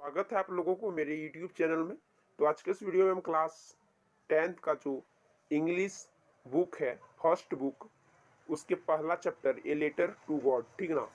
स्वागत है आप लोगों को मेरे YouTube चैनल में। तो आज के इस वीडियो में हम क्लास 10th का जो इंग्लिश बुक है, फर्स्ट बुक, उसके पहला chapter a letter to God, ठीक ना।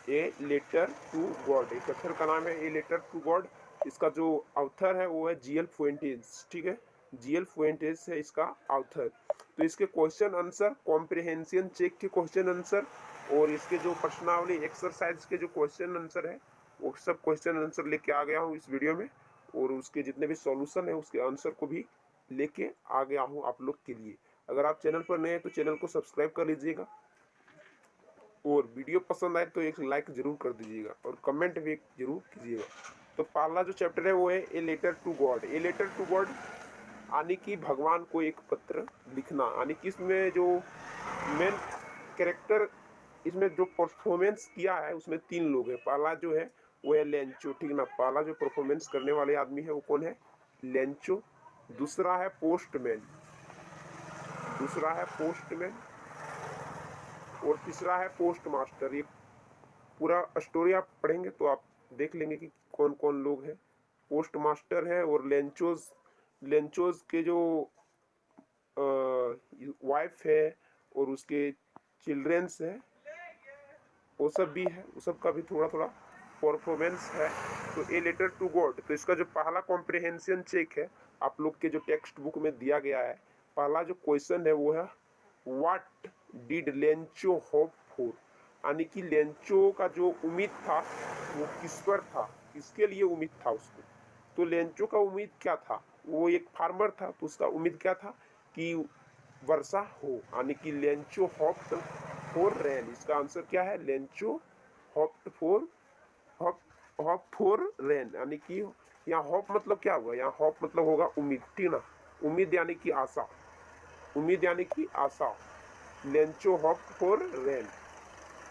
ए लेटर टू गॉड, एक चैप्टर का नाम है ए लेटर टू गॉड। इसका जो ऑथर है वो है जीएल फुएंटेज, ठीक है। जीएल फुएंटेज है इसका ऑथर। तो इसके क्वेश्चन आंसर, कॉम्प्रिहेंशन चेक के क्वेश्चन आंसर और इसके जो प्रश्नावली एक्सरसाइज के जो क्वेश्चन आंसर है वो सब क्वेश्चन आंसर लेके आ गया हूँ इस वीडियो में। और उसके जितने भी सॉल्यूशन है उसके आंसर को भी लेके आ गया हूँ आप लोग के लिए। अगर आप चैनल पर नए हैं तो चैनल को सब्सक्राइब कर लीजिएगा और वीडियो पसंद आए तो एक लाइक जरूर कर दीजिएगा और कमेंट भी जरूर कीजिएगा। तो पहला जो चैप्टर है वो है a letter to God. A letter to God यानी कि भगवान को एक पत्र लिखना, यानी कि इसमें जो मेन कैरेक्टर, इसमें जो परफॉर्मेंस किया है उसमें 3 लोग हैं। पहला जो है वो है लेंचो, ठीक ना। पहला जो परफॉर्मेंस करने वाले आदमी है वो कौन है? लेंचो। दूसरा है पोस्टमैन, दूसरा है पोस्टमैन और तीसरा है पोस्ट मास्टर। ये पूरा स्टोरी आप पढ़ेंगे तो आप देख लेंगे कि कौन कौन लोग हैं। पोस्ट मास्टर है और लेंचोज, लेंचोज के जो वाइफ है और उसके चिल्ड्रेंस है वो सब भी है, वो सब का भी थोड़ा थोड़ा परफॉर्मेंस है। तो ए लेटर टू गॉड, तो इसका जो पहला कॉम्प्रिहेंशन चेक है आप लोग के जो टेक्स्ट बुक में दिया गया है, पहला जो क्वेश्चन है वो है what did Lencho hope for, यानी कि लेंचो का जो उम्मीद था वो किस पर था, किसके लिए उम्मीद था उसको। तो लेंचो का उम्मीद क्या था? वो एक फार्मर था तो उसका उम्मीद क्या था कि वर्षा हो, यानी कि लेंचो हॉप्ड फॉर रेन। इसका आंसर क्या है? Lencho hoped for, hop hop for rain, यानी कि यहाँ हॉप मतलब क्या हुआ? यहाँ हॉप मतलब होगा उम्मीद, ठीक ना। उम्मीद यानी कि आशा, उम्मीद यानी कि आशा। Lencho hoped for rain.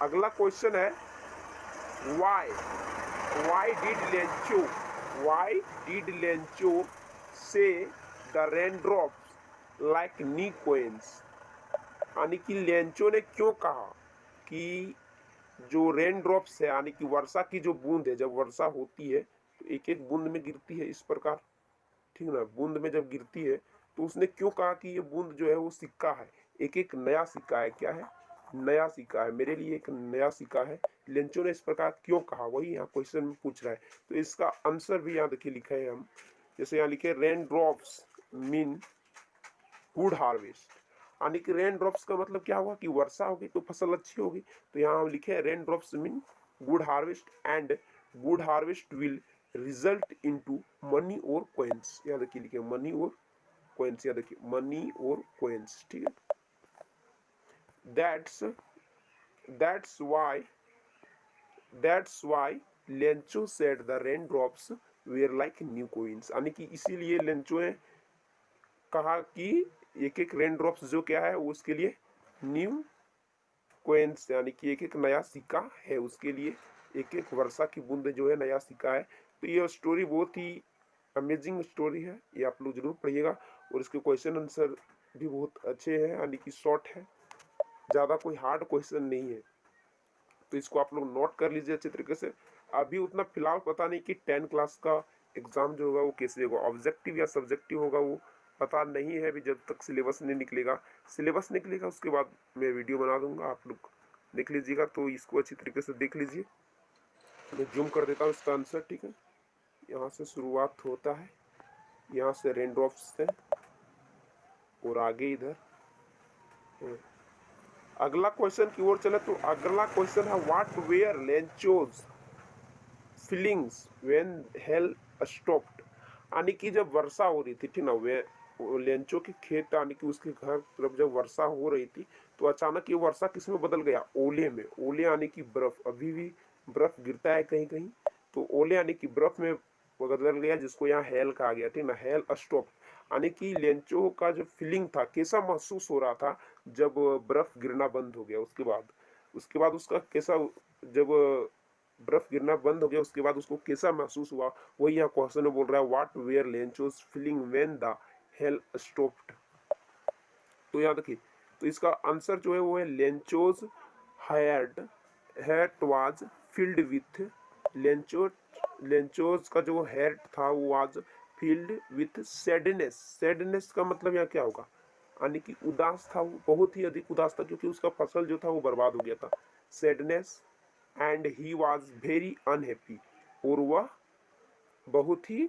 अगला क्वेश्चन है why, why did Lencho, why did Lencho say the rain drops like new coins, यानी कि लेंचो ने क्यों कहा कि जो रेन ड्रॉप्स है यानी कि वर्षा की जो बूंद है, जब वर्षा होती है तो एक एक बूंद में गिरती है इस प्रकार, ठीक ना। बूंद में जब गिरती है तो उसने क्यों कहा कि ये बूंद जो है वो सिक्का है, एक एक नया सिक्का है। क्या है? नया सिक्का है, मेरे लिए एक नया सिक्का है। लेंचो ने इस प्रकार क्यों कहा, वही यहाँ क्वेश्चन में पूछ रहा है। तो इसका आंसर भी यहाँ देखिए लिखे है हम, जैसे यहाँ लिखे rain drops mean good harvest, यानी कि रेन ड्रॉप्स का मतलब क्या हुआ कि वर्षा होगी तो फसल अच्छी होगी। तो यहाँ हम लिखे rain drops mean good harvest and good harvest will result into money और कॉइन्स। यहाँ देखिए लिखे मनी और कॉइन्स, यहाँ देखिए मनी और कॉइन्स, ठीक है। That's that's why, that's why Lencho said the rain drops were like new coins, यानी कि इसीलिए लेंचो ने कहा कि एक एक रेन ड्रॉप्स जो क्या है वो उसके लिए न्यू कोइंस, यानी कि एक एक नया सिक्का है उसके लिए। एक एक वर्षा की बूंद जो है नया सिक्का है। तो ये स्टोरी बहुत ही अमेजिंग स्टोरी है, ये आप लोग जरूर पढ़िएगा। और इसके क्वेश्चन आंसर भी बहुत अच्छे हैं, यानी कि शॉर्ट है, ज़्यादा कोई हार्ड क्वेश्चन नहीं है। तो इसको आप लोग नोट कर लीजिए अच्छे तरीके से। अभी उतना फिलहाल पता नहीं कि 10 क्लास का एग्ज़ाम जो होगा वो कैसे होगा, ऑब्जेक्टिव या सब्जेक्टिव होगा वो पता नहीं है अभी, जब तक सिलेबस नहीं निकलेगा। सिलेबस निकलेगा उसके बाद मैं वीडियो बना दूंगा, आप लोग देख लीजिएगा। तो इसको अच्छी तरीके से देख लीजिए। मैं जूम कर देता हूँ इसका आंसर, ठीक है। यहाँ से शुरुआत होता है, यहाँ से रेन ड्रॉप्स है और आगे इधर। अगला क्वेश्चन की ओर चले तो अगला क्वेश्चन है what were Lencho's feelings when hail stopped, यानी कि जब वर्षा हो रही थी, ठीक ना। वे लेंचो के खेत यानी कि उसके घर तरफ जब वर्षा हो रही थी तो अचानक ये वर्षा किस में बदल गया? ओले में। ओले यानी कि बर्फ, अभी भी बर्फ गिरता है कहीं कहीं, तो ओले यानी कि बर्फ में बदल गया, जिसको यहाँ हेल कहा गया, ठीक ना। हेल स्टॉप, यानी कि लेंचो का जो फीलिंग था, कैसा महसूस हो रहा था जब बर्फ गिरना बंद हो गया। उसके बाद उसका कैसा, जब बर्फ गिरना बंद हो गया उसके बाद उसको कैसा महसूस हुआ, वही यहाँ क्वेश्चन में बोल रहा है what were Lencho's feeling when the hail stopped. तो यहाँ देखिए, तो इसका आंसर जो है वो है Lencho's hired hate was filled with Lencho Lencho's का जो हेड था वो was field with sadness. Sadness का मतलब यहाँ क्या होगा, यानी कि उदास था, वो बहुत ही अधिक उदास था क्योंकि उसका फसल जो था वो बर्बाद हो गया था। Sadness and he was very unhappy, और वह बहुत ही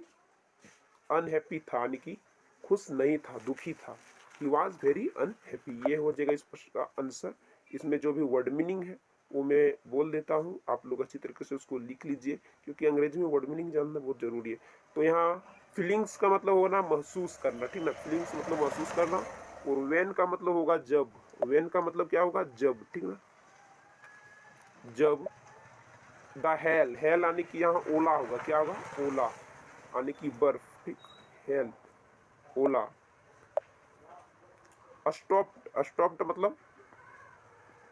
अनहैप्पी था, यानी कि खुश नहीं था, दुखी था। ही वॉज वेरी अनहैप्पी, ये हो जाएगा इस प्रश्न का आंसर। इसमें जो भी वर्ड मीनिंग है वो मैं बोल देता हूँ, आप लोग अच्छी तरीके से उसको लिख लीजिए क्योंकि अंग्रेजी में वर्ड मीनिंग जानना बहुत जरूरी है। तो यहाँ फीलिंग्स का मतलब होगा ना महसूस करना, ठीक ना, फीलिंग्स मतलब महसूस करना। और वेन का मतलब होगा जब, वेन का मतलब क्या होगा, जब, ठीक ना, जब। द हेल, हेल यानी कि यहाँ ओला होगा, क्या होगा, ओला यानी कि बर्फ, ठीक, हेल, ओला। स्टॉप्ड, स्टॉप्ड मतलब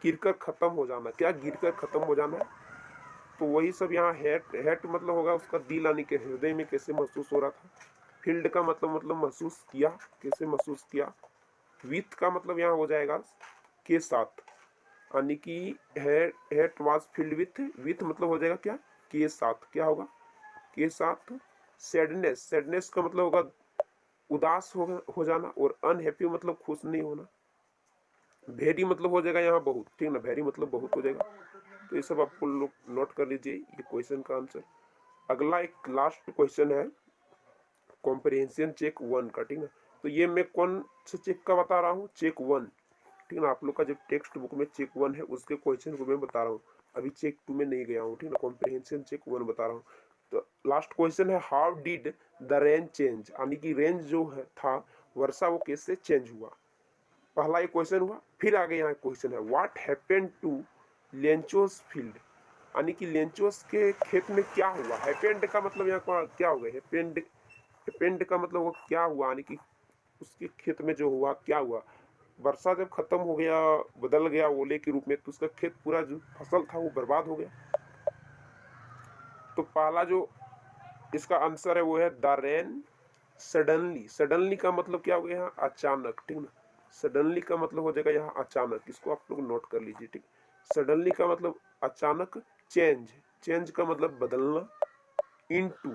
गिरकर खत्म हो जाना, क्या गिरकर खत्म हो जाना है। तो वही सब यहाँ हेट, हेट मतलब होगा उसका दिल, यानी कि हृदय में कैसे महसूस हो रहा था। फील्ड का मतलब महसूस किया, कैसे महसूस किया। विथ का मतलब यहाँ हो जाएगा के साथ, यानी कि hate was field with, with मतलब हो जाएगा क्या, के साथ, क्या होगा, के साथ। सैडनेस, सैडनेस का मतलब होगा उदास हो जाना, और अनहैप्पी मतलब खुश नहीं होना। वेरी मतलब हो जाएगा यहाँ बहुत, ठीक ना, वेरी मतलब बहुत हो जाएगा। तो ये सब आपको लोग नोट कर लीजिए, ये क्वेश्चन का आंसर। अगला एक लास्ट क्वेश्चन है कॉम्प्रिहेंशन चेक 1 का, ठीक ना। तो ये मैं कौन से चेक का बता रहा हूँ, चेक 1, ठीक ना। आप लोग का जो टेक्स्ट बुक में चेक 1 है उसके क्वेश्चन को मैं बता रहा हूँ, अभी चेक 2 में नहीं गया हूँ, ठीक ना, कॉम्प्रिहेंशन चेक 1 बता रहा हूँ। तो लास्ट क्वेश्चन है how did the range change, यानी कि रेंज जो है था वर्षा, वो कैसे चेंज हुआ। पहला एक क्वेश्चन हुआ, फिर आगे यहाँ क्वेश्चन है व्हाट हैपेंड टू लेंचोस फील्ड, यानी कि लेंचोस के खेत में क्या हुआ। हैपेंड का मतलब यहाँ क्या हो गया, हैपेंड, हैपेंड का मतलब वो क्या हुआ, यानी कि उसके खेत में जो हुआ क्या हुआ। वर्षा जब खत्म हो गया, बदल गया ओले के रूप में, तो उसका खेत पूरा जो फसल था वो बर्बाद हो गया। तो पहला जो इसका आंसर है वो है द रेन सडनली। सडनली का मतलब क्या हो गया यहाँ, अचानक, ठीक ना। सडनली का मतलब हो जाएगा यहाँ अचानक, इसको आप लोग नोट कर लीजिए, ठीक। सडनली का मतलब अचानक। चेंज, चेंज का मतलब बदलना। इनटू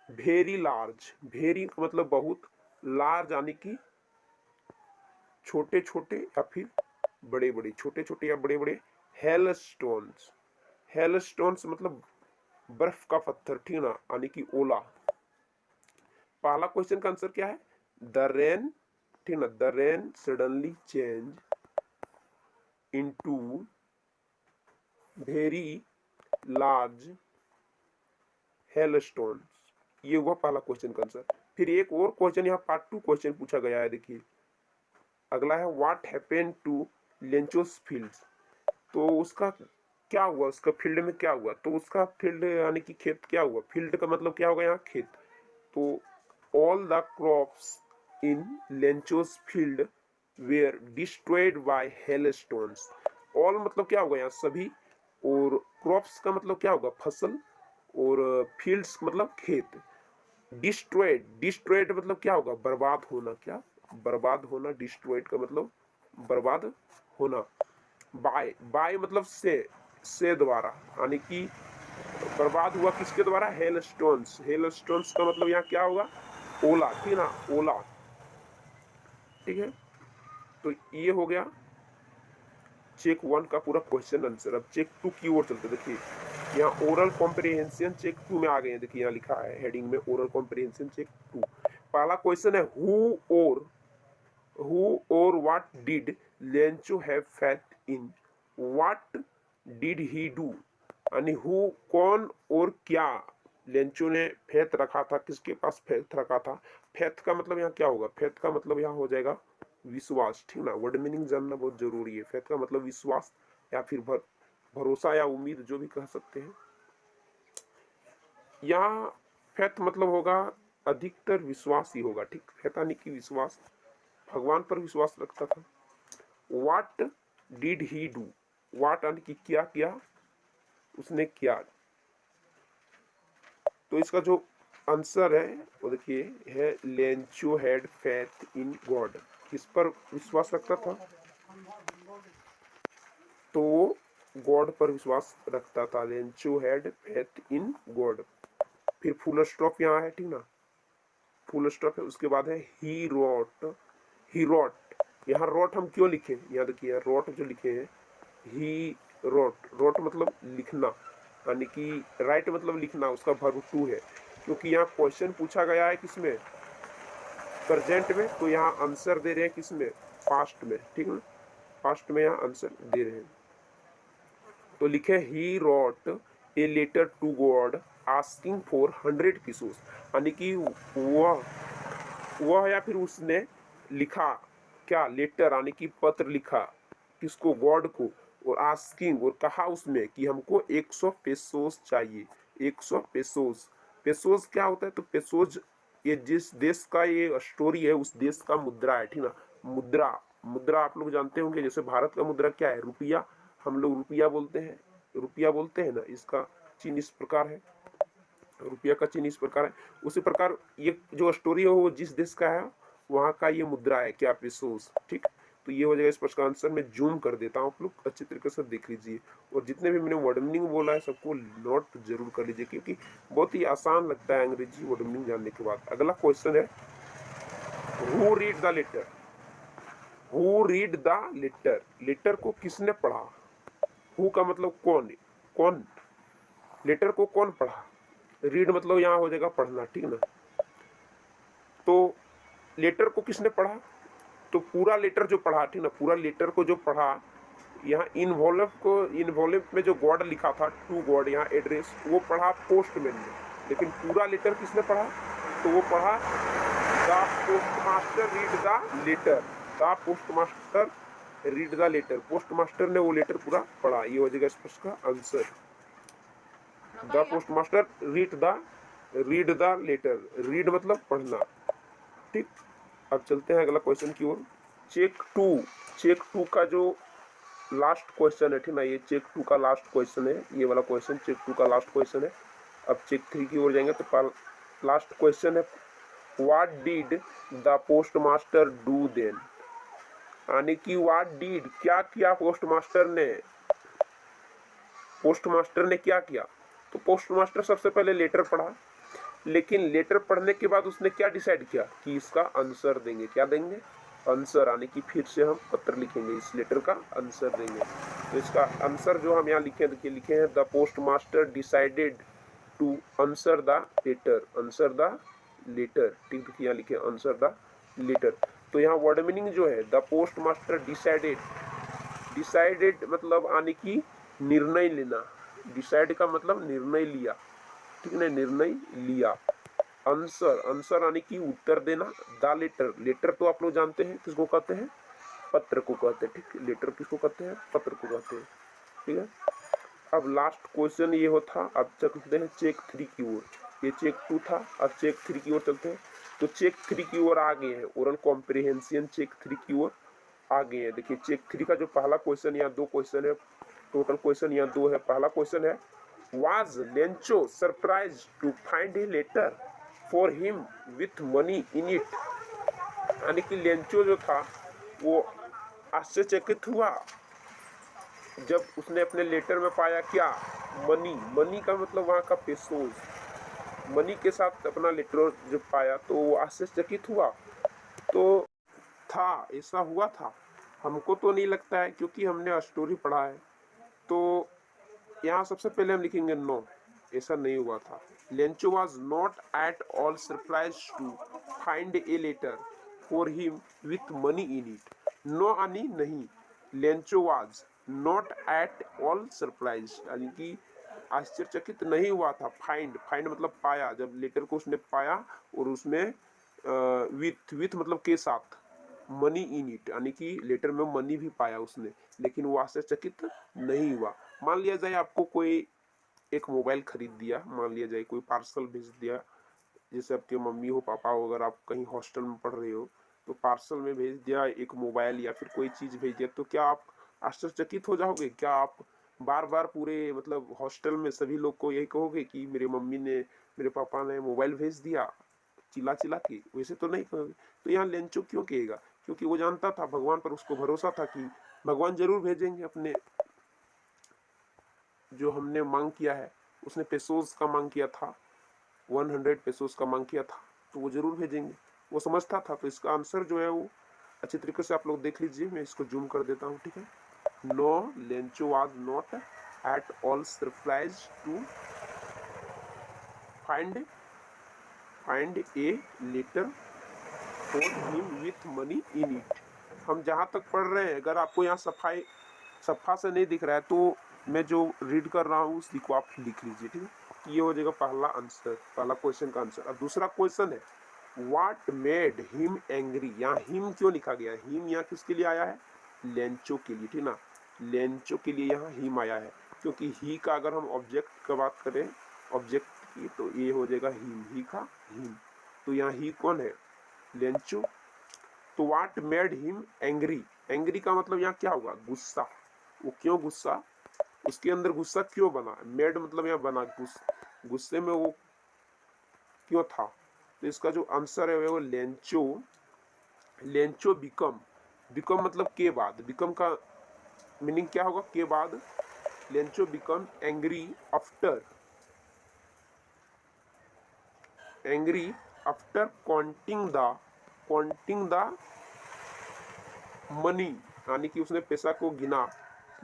वेरी लार्ज, वेरी का मतलब बहुत, लार्ज यानी कि छोटे छोटे या फिर बड़े बड़े, छोटे छोटे या बड़े बड़े। हेल स्टोन्स, हेल स्टोन्स मतलब बर्फ का पत्थर, ठीक ना, यानी कि ओला। पहला क्वेश्चन का आंसर क्या है, द रेन, ठीक ना, the rain suddenly change into very large hailstones, ये हुआ पहला क्वेश्चन का आंसर। फिर एक और क्वेश्चन यहाँ पार्ट 2 क्वेश्चन पूछा गया है, देखिए अगला है व्हाट हैपेंड टू लेंचोस फील्ड्स, तो उसका क्या हुआ, उसका फील्ड में क्या हुआ। तो उसका फील्ड यानी कि खेत क्या हुआ, फील्ड का मतलब क्या होगा यहाँ खेत। तो all the crops in Lencho's field were destroyed by hailstones. All मतलब क्या होगा यहाँ सभी, और क्रॉप्स का मतलब क्या होगा फसल, और फील्ड्स मतलब खेत। डिस्ट्रॉयड, डिस्ट्रॉयड मतलब क्या होगा, बर्बाद होना, क्या, बर्बाद होना। डिस्ट्रॉयड का मतलब बर्बाद होना। बाय, बाय मतलब से द्वारा, यानी कि बर्बाद हुआ किसके द्वारा, हेल स्टोन्स। हेल स्टोन्स का मतलब यहाँ क्या होगा, ओला, ठीक ना, ओला, ठीक है। तो ये हो गया चेक 1 का पूरा क्वेश्चन आंसर। अब चेक 2 की ओर चलते, देखिए यहाँ ओरल कॉम्प्रिहेंशन चेक 2 में आ गए हैं, देखिए यहाँ लिखा है हेडिंग में ओरल कॉम्प्रिहेंशन चेक 2। पहला क्वेश्चन है हु और what did Lencho have faith in, what did he do, यानी हु कौन और क्या लेंचो ने फेथ रखा था, किसके पास फेथ रखा था। फेथ का मतलब यहाँ क्या होगा, फेथ का मतलब यहाँ हो जाएगा विश्वास, ठीक ना, वर्ड मीनिंग जानना बहुत जरूरी है। फेथ का मतलब विश्वास या फिर भरोसा या उम्मीद, जो भी कह सकते हैं। यहाँ फेथ मतलब होगा अधिकतर विश्वास ही होगा, ठीक, फेथ यानी कि विश्वास, भगवान पर विश्वास रखता था। What did he do, what यानी कि क्या किया उसने, किया। तो इसका जो आंसर है वो देखिए है Lencho had faith in God, किस पर विश्वास रखता था, तो गॉड पर विश्वास रखता था। Lencho had faith in God. फिर फुल स्टॉप यहाँ है, ठीक ना, फुल स्टॉप है, उसके बाद है ही रोट। ही रोट, यहाँ रोट हम क्यों लिखे, यहाँ देखिए रोट जो लिखे हैं, ही रोट। रोट मतलब लिखना, यानी कि राइट मतलब लिखना, उसका वर्ब टू है। क्योंकि यहाँ क्वेश्चन पूछा गया है किसमें, प्रेजेंट में, तो यहाँ आंसर दे रहे हैं किसमें, पास्ट में, ठीक है, पास्ट में यहाँ आंसर दे रहे हैं। तो लिखे ही wrote a letter to God asking for 100 pesos, यानी कि वह या फिर उसने लिखा क्या, लेटर यानी कि पत्र लिखा, किसको, गॉड को, और आस्किंग और कहा उसमें कि हमको 100 पेसोस चाहिए। 100 पेसोस, पेसोस क्या होता है, तो पेसोस ये जिस देश का ये स्टोरी है उस देश का मुद्रा है, ठीक ना। मुद्रा, मुद्रा आप लोग जानते होंगे, जैसे भारत का मुद्रा क्या है, रुपया, हम लोग रुपया बोलते हैं, रुपया बोलते हैं ना, इसका चिन्ह इस प्रकार है, रुपया का चिन्ह इस प्रकार है। उसी प्रकार ये जो स्टोरी है वो जिस देश का है वहाँ का ये मुद्रा है क्या, पेसोस, ठीक। तो ये हो जाएगा इस प्रश्न का आंसर। मैं जूम कर देता हूँ, आप लोग अच्छी तरीके से देख लीजिए, और जितने भी मैंने वर्ड मीनिंग बोला है सबको नोट जरूर कर लीजिए, क्योंकि बहुत ही आसान लगता है अंग्रेजी वर्ड मीनिंग जानने के बाद। अगला क्वेश्चन है, who read the letter. Who read the letter, letter को किसने पढ़ा। हु का मतलब कौन, कौन, लेटर को कौन पढ़ा। रीड मतलब यहाँ हो जाएगा पढ़ना, ठीक ना। तो लेटर को किसने पढ़ा, तो पूरा लेटर जो पढ़ा, ठीक ना, पूरा लेटर को जो पढ़ा, यहाँ इनवॉल्व को, इनवॉल्व में जो गॉड लिखा था, टू गॉड, यहाँ एड्रेस, वो पढ़ा पोस्टमैन ने। लेकिन पूरा लेटर किसने पढ़ा, तो वो पढ़ा the postmaster read the letter. The postmaster read the letter, postmaster ने वो लेटर पूरा पढ़ा। ये हो जाएगा इस प्रश्न का answer. The postmaster read the letter, read मतलब पढ़ना, ठीक। अब चलते हैं अगला क्वेश्चन की ओर। चेक टू, चेक टू का जो लास्ट क्वेश्चन है, ठीक ना, ये चेक टू का लास्ट क्वेश्चन है, ये वाला क्वेश्चन चेक टू का लास्ट क्वेश्चन है। अब चेक थ्री की ओर जाएंगे तो लास्ट क्वेश्चन है, what did the postmaster do then, यानी कि व्हाट डिड, क्या किया पोस्टमास्टर ने, पोस्टमास्टर ने क्या किया। तो पोस्टमास्टर सबसे पहले लेटर पढ़ा, लेकिन लेटर पढ़ने के बाद उसने क्या डिसाइड किया कि इसका आंसर देंगे, क्या देंगे, आंसर, यानी कि फिर से हम पत्र लिखेंगे, इस लेटर का आंसर देंगे। तो इसका आंसर जो हम यहाँ लिखे, देखिए लिखे हैं, the postmaster decided to answer the letter, answer the letter, ठीक, देखिए यहाँ लिखे आंसर द लेटर। तो यहाँ वर्ड मीनिंग जो है, the postmaster decided, decided मतलब यानी कि निर्णय लेना, डिसाइड का मतलब निर्णय लिया, ठीक है, निर्णय लिया। आंसर, आंसर यानी कि उत्तर देना। द लेटर, लेटर तो आप लोग जानते हैं किसको कहते हैं, पत्र को कहते हैं, ठीक, लेटर किसको कहते हैं, पत्र को कहते हैं, ठीक है। अब लास्ट क्वेश्चन ये होता, अब चलते हैं चेक थ्री की ओर। ये चेक टू था, अब चेक थ्री की ओर चलते हैं। तो चेक थ्री की ओर आ गए हैं, ओरल कॉम्प्रिहेंशन चेक थ्री की ओर आ गए हैं। देखिए चेक थ्री का जो पहला क्वेश्चन, यहाँ दो क्वेश्चन है, टोटल क्वेश्चन यहाँ दो है। पहला क्वेश्चन है, was Lencho surprised to find a letter for him with money in it, यानी कि लेंचो जो था वो आश्चर्यचकित हुआ जब उसने अपने लेटर में पाया क्या, मनी, मनी का मतलब वहाँ का पेसोस, मनी के साथ अपना लेटर जब पाया तो वो आश्चर्यचकित हुआ। तो था, ऐसा हुआ था, हमको तो नहीं लगता है क्योंकि हमने स्टोरी पढ़ा है। तो यहाँ सबसे पहले हम लिखेंगे नो, ऐसा नहीं हुआ था। Lencho was not at all surprise to find a letter for him with money in it. No यानी नहीं, Lencho was not at all surprise यानी कि आश्चर्यचकित नहीं हुआ था। फाइंड, फाइंड मतलब पाया, जब लेटर को उसने पाया और उसमें विथ, विथ मतलब के साथ, मनी इन इट यानी कि लेटर में मनी भी पाया उसने, लेकिन वो आश्चर्यचकित नहीं हुआ। मान लिया जाए आपको कोई एक मोबाइल खरीद दिया, मान लिया जाए कोई पार्सल भेज दिया, जैसे आपके मम्मी हो, पापा हो, अगर आप कहीं हॉस्टल में पढ़ रहे हो तो पार्सल में भेज दिया एक मोबाइल या फिर कोई चीज भेज दिया, तो क्या आप आश्चर्यचकित हो जाओगे, क्या आप बार बार पूरे मतलब हॉस्टल में सभी लोग को यही कहोगे कि मेरे मम्मी ने, मेरे पापा ने मोबाइल भेज दिया, चिल्ला चिल्ला के, वैसे तो नहीं कहोगे। तो यहाँ लेंचो क्यों कहेगा, क्योंकि वो जानता था, भगवान पर उसको भरोसा था कि भगवान जरूर भेजेंगे अपने जो हमने मांग किया है, उसने पेसोस का मांग किया था, 100 पेसोस का मांग किया था, तो वो जरूर भेजेंगे, वो समझता था। तो इसका आंसर जो है वो अच्छी तरीके से आप लोग देख लीजिए, मैं इसको जूम कर देता हूँ, ठीक है। No, Lencho was not at all surprise to find a letter for him with money in it. हम जहाँ तक पढ़ रहे हैं, अगर आपको यहाँ सफा से नहीं दिख रहा है तो मैं जो रीड कर रहा हूँ उसी को आप लिख लीजिए, ठीक है। ये हो जाएगा पहला आंसर, पहला क्वेश्चन का आंसर। अब दूसरा क्वेश्चन है, व्हाट मेड हिम एंग्री। यहाँ हिम क्यों लिखा गया है? हिम यहाँ किसके लिए आया है? लेंचो के लिए, ठीक ना। लेंचो के लिए यहाँ हिम आया है, क्योंकि ही का अगर हम ऑब्जेक्ट का बात करें, ऑब्जेक्ट की, तो ये हो जाएगा हिम, ही का हिम। तो यहाँ ही कौन है? लेंचो। तो what made him angry, angry का मतलब यहाँ क्या होगा? गुस्सा। वो क्यों गुस्सा, उसके अंदर गुस्सा क्यों बना? मेड मतलब यहाँ बना, गुस्से में वो क्यों था? तो इसका जो आंसर है वो लेंचो। लेंचो बिकम, बिकम मतलब के बाद, बिकम का मीनिंग क्या होगा? के बाद। Lencho become angry after, angry after counting the money, यानी कि उसने पैसा को गिना,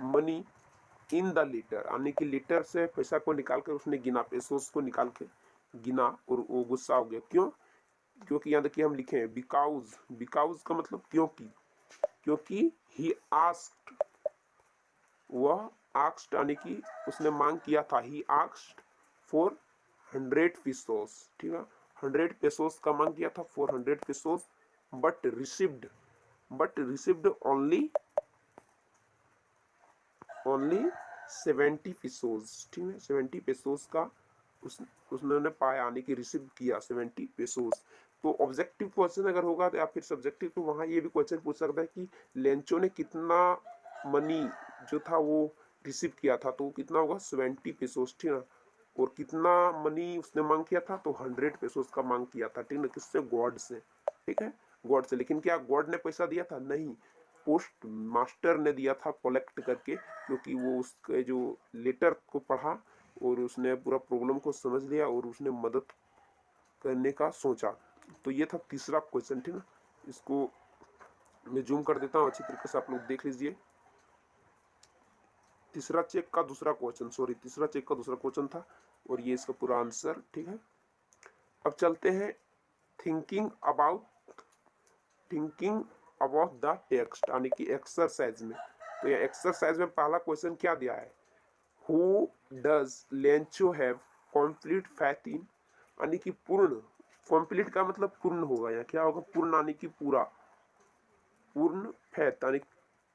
मनी इन द लीटर, यानी कि लीटर से पैसा को निकाल कर उसने गिना, पेसोस को निकाल के गिना, और वो गुस्सा हो गया। क्यों? क्योंकि यहाँ देखिए हम लिखे हैं बिकाउज, बिकाउज का मतलब क्योंकि, क्योंकि ही आस्क्ड, वह आस्क्ड यानी कि उसने मांग किया था, ही आस्क्ड फॉर 100 पेसोस, ठीक है। 100 पेसोस का मांग किया था, 400 pesos, but received only 70 pesos, ठीक है। 70 पेसोस का उसने पाया, यानी कि रिसीव किया 70 पेसोस। तो ऑब्जेक्टिव क्वेश्चन अगर होगा तो या फिर सब्जेक्टिव, तो वहाँ ये भी क्वेश्चन पूछ सकता है कि लेंचो ने कितना मनी जो था वो रिसीव किया था, तो कितना होगा? 70 पेसोस, ठीक है। और कितना मनी उसने मांग किया था? तो 100 पेसोस का मांग किया था, ठीक है। किससे? गॉड से, ठीक है, गॉड से। लेकिन क्या गॉड ने पैसा दिया था? नहीं, पोस्ट मास्टर ने दिया था कलेक्ट करके, क्योंकि वो उसके जो लेटर को पढ़ा और उसने पूरा प्रॉब्लम को समझ लिया और उसने मदद करने का सोचा। तो ये था तीसरा क्वेश्चन, ठीक है। इसको मैं जूम कर देता हूँ, अच्छी तरीके से आप लोग देख लीजिए। तीसरा चेक का दूसरा क्वेश्चन था, और ये इसका पूरा आंसर, ठीक है। अब चलते हैं थिंकिंग अबाउट द टेक्स्ट, यानी कि एक्सरसाइज में। तो ये एक्सरसाइज में पहला क्वेश्चन क्या दिया है? Who does Lencho have complete faith in, यानी कि पूर्ण, कंप्लीट का मतलब पूर्ण होगा, यहाँ क्या होगा? पूर्ण, यानी कि पूरा, पूर्ण फैथ, यानी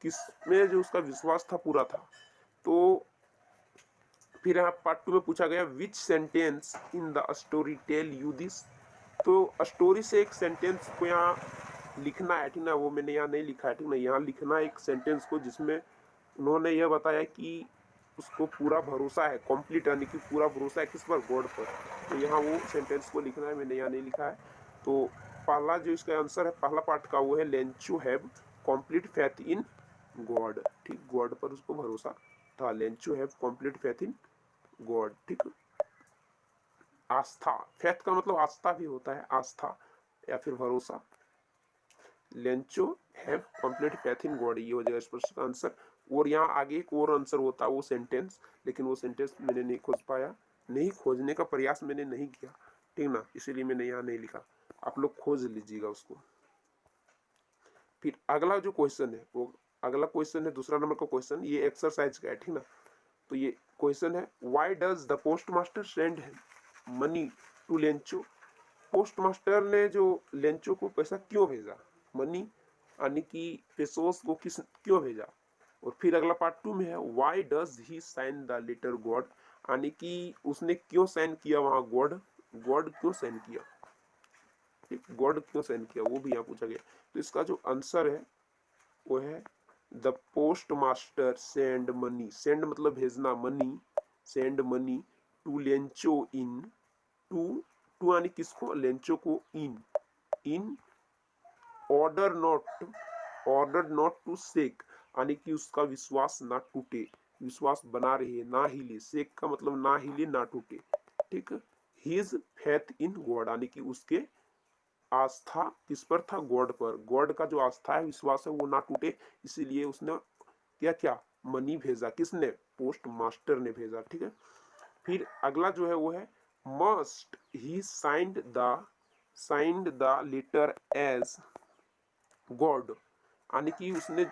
किसमें जो उसका विश्वास था पूरा था। तो फिर यहाँ पार्ट 2 में पूछा गया, which sentence in the story tell you this. तो स्टोरी से एक सेंटेंस को यहाँ लिखना है, ठीक ना। वो मैंने यहाँ नहीं लिखा है, ठीक ना। यहाँ लिखना है एक सेंटेंस को जिसमें उन्होंने यह बताया कि उसको पूरा भरोसा है, कंप्लीट, यानी कि पूरा भरोसा है किस पर? गॉड पर। तो यहाँ वो सेंटेंस को लिखना है, मैंने यहाँ नहीं लिखा है। तो पहला जो इसका आंसर है, पहला पार्ट का, वो है Lencho have complete faith in God, ठीक। गॉड पर उसको भरोसा था, Lencho have complete faith in God, ठीक। आस्था, फैथ का मतलब आस्था भी होता है, आस्था या फिर भरोसा। Lencho have complete faith in God, ये हो जाएगा इस प्रश्न का आंसर। और यहाँ आगे एक और आंसर होता है, वो सेंटेंस, लेकिन वो सेंटेंस मैंने नहीं खोज पाया, नहीं खोजने का प्रयास मैंने नहीं किया, ठीक ना, इसीलिए मैंने यहाँ नहीं लिखा। आप लोग खोज लीजिएगा उसको। फिर अगला जो क्वेश्चन है, वो अगला क्वेश्चन है दूसरा नंबर का क्वेश्चन, ये एक्सरसाइज का है, ठीक ना। तो ये क्वेश्चन है, why does the postmaster send money to Lencho. Postmaster ने जो लेंचो को पैसा क्यों भेजा? मनी, यानी कि पेसोस को किस क्यों भेजा? और फिर अगला पार्ट 2 में है, why does he sign the letter God, यानी कि उसने क्यों साइन किया वहां गॉड, गॉड क्यों साइन किया, ठीक, गॉड क्यों साइन किया, वो भी यहाँ पूछा गया। तो इसका जो आंसर है वो है, the postmaster send money, send मतलब भेजना, money, send money to Lencho in, to to यानी किसको? लेंचो को, in order not to shake, यानी कि उसका विश्वास ना टूटे, विश्वास बना रही है, ना हिले। शेक का मतलब ना हिले ना टूटे, ठीक है। हिज फेथ इन गॉड, यानी कि उसके आस्था किस पर था, गॉड पर। गॉड का जो आस्था है, विश्वास है, वो ना टूटे, इसीलिए उसने क्या क्या मनी भेजा। किसने, पोस्ट मास्टर ने भेजा, ठीक है। फिर अगला जो है वो है must he signed the letter as God, यानी कि उसने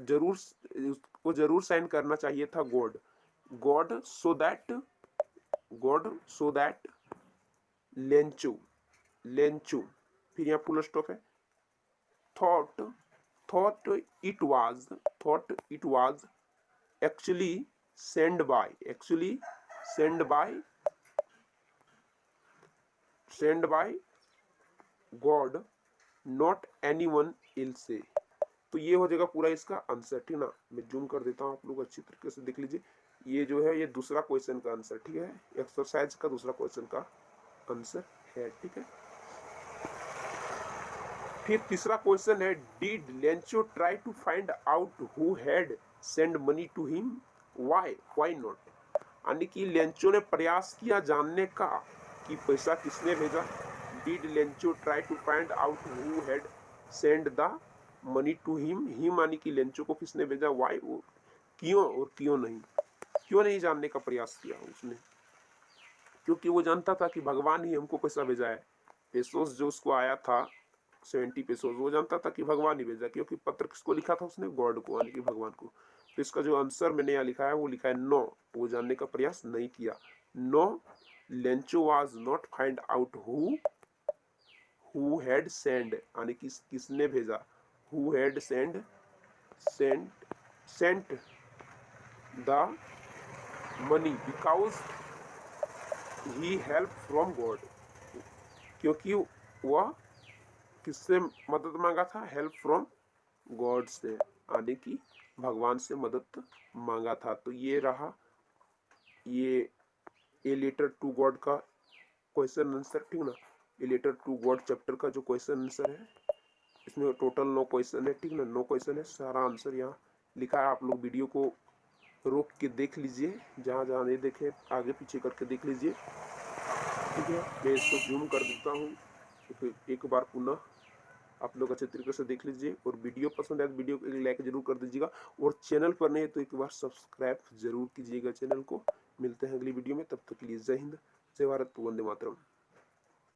जरूर, उसको जरूर साइन करना चाहिए था God. God so that Lencho Lencho, फिर यहाँ फुल स्टॉप है। Thought thought thought it was actually send by God, not anyone else से। तो ये हो जाएगा पूरा इसका आंसर, ठीक ना। मैं जूम कर देता हूँ, आप लोग अच्छी तरीके से देख लीजिए। ये जो है ये दूसरा क्वेश्चन का आंसर, ठीक है, एक्सरसाइज का दूसरा क्वेश्चन का आंसर है, ठीक है। फिर तीसरा क्वेश्चन है did Lencho try to find out who had send money to him, why not, यानी कि लेंचो ने प्रयास किया जानने का कि पैसा किसने भेजा। Did Lencho try to find out who had send the money to him, यानी कि लेंचो को किसने भेजा, व्हाई, क्यों और क्यों नहीं जानने का प्रयास किया उसने, क्योंकि वो जानता था कि भगवान ही हमको पैसा भेजा है। पेसोस जो उसको आया था 70 पेसोस, वो जानता था कि भगवान ही भेजा, क्योंकि पत्र किसको लिखा था उसने, गॉड को, यानी कि भगवान को। तो इसका जो आंसर मैंने यहाँ लिखा है वो लिखा है नो, वो जानने का प्रयास नहीं किया। No Lencho was not find out who had send, यानी कि किसने भेजा, who had sent the money because he help from God, क्योंकि वह किससे मदद मांगा था, हेल्प फ्रॉम गॉड से, यानी कि भगवान से मदद मांगा था। तो ये रहा ये ए लेटर टू गॉड का क्वेश्चन आंसर, ठीक ना। A letter to God chapter का जो क्वेश्चन आंसर है, इसमें टोटल 9 क्वेश्चन है, ठीक ना, 9 क्वेश्चन है, सारा आंसर यहाँ लिखा है। आप लोग वीडियो को रोक के देख लीजिए, जहाँ जहाँ नहीं देखे आगे पीछे करके देख लीजिए, ठीक है। मैं इसको जूम कर देता हूँ, तो एक बार पुनः आप लोग अच्छे तरीके से देख लीजिए। और वीडियो पसंद है तो वीडियो को एक लाइक जरूर कर दीजिएगा, और चैनल पर नहीं है तो एक बार सब्सक्राइब जरूर कीजिएगा चैनल को। मिलते हैं अगली वीडियो में, तब तक के लिए जय हिंद, जय भारत, वंदे मातरम।